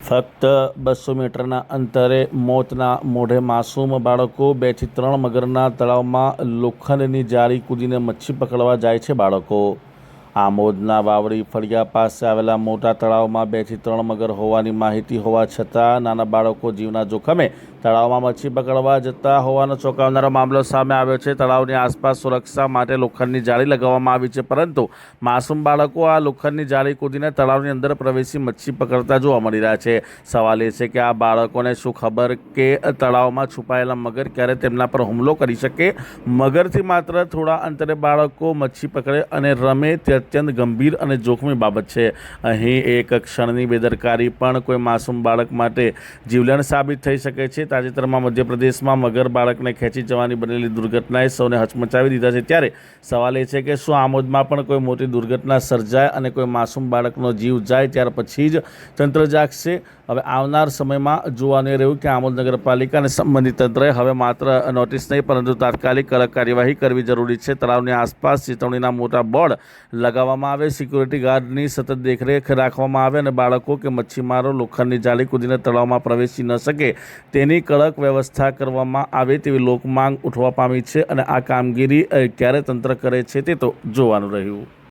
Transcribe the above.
ફક્ત 200 મીટરના અંતરે મોતના મોઢે માસૂમ બાળકો 2 થી 3 મગરના તળાવમાં લોખંડની જાળી કૂદીને મચ્છી પકડવા જાય છે. બાળકો આમોદના વાવડી ફળિયા પાસે આવેલા મોટા તળાવમાં 2 થી 3 મગર હોવાની માહિતી હોવા છતાં નાના બાળકો જીવના જોખમે તળાવમાં મચ્છી પકડવા જતા હોવાનો ચોંકાવનારો મામલો સામે આવ્યો છે. તળાવની આસપાસ સુરક્ષા માટે લોખંડની જાળી લગાવવામાં આવી છે, પરંતુ માસૂમ બાળકો આ લોખંડની જાળી કૂદીને તળાવની અંદર પ્રવેશી મચ્છી પકડતા જોવા મળી રહ્યા છે. સવાલ એ છે કે આ બાળકોને શું ખબર કે તળાવમાં છુપાયેલા મગર ક્યારે તેમના પર હુમલો કરી શકે. મગરથી માત્ર થોડા અંતરે બાળકો મચ્છી પકડે અને રમે તે અત્યંત ગંભીર અને જોખમી બાબત છે. અહીં એક ક્ષણની બેદરકારી પણ કોઈ માસૂમ બાળક માટે જીવલેણ સાબિત થઈ શકે છે. તાજેતરમાં મધ્યપ્રદેશમાં મગર બાળકને ખેંચી જવાની બનેલી દુર્ઘટનાએ સૌને હચમચાવી દીધા છે. ત્યારે સવાલ એ છે કે શું આમોદમાં પણ કોઈ મોટી દુર્ઘટના સર્જાય અને કોઈ માસૂમ બાળકનો જીવ જાય ત્યાર પછી જ તંત્ર જાગશે? હવે આવનાર સમયમાં જોવાનું રહ્યું કે આમોદ નગરપાલિકા અને સંબંધિત તંત્રએ હવે માત્ર નોટિસ નહીં પરંતુ તાત્કાલિક કડક કાર્યવાહી કરવી જરૂરી છે. તળાવની આસપાસ ચેતવણીના મોટા બોર્ડ લગાવવામાં આવે, સિક્યુરિટી ગાર્ડની સતત દેખરેખ રાખવામાં આવે અને બાળકો કે મચ્છીમારો લોખંડની જાળી કૂદીને તળાવમાં પ્રવેશી ન શકે તેની કડક વ્યવસ્થા કરવામાં આવે તેવી લોકમાંગ ઉઠવા પામી છે. અને આ કામગીરી ક્યારે તંત્ર કરે છે તે તો જોવાનું રહ્યું.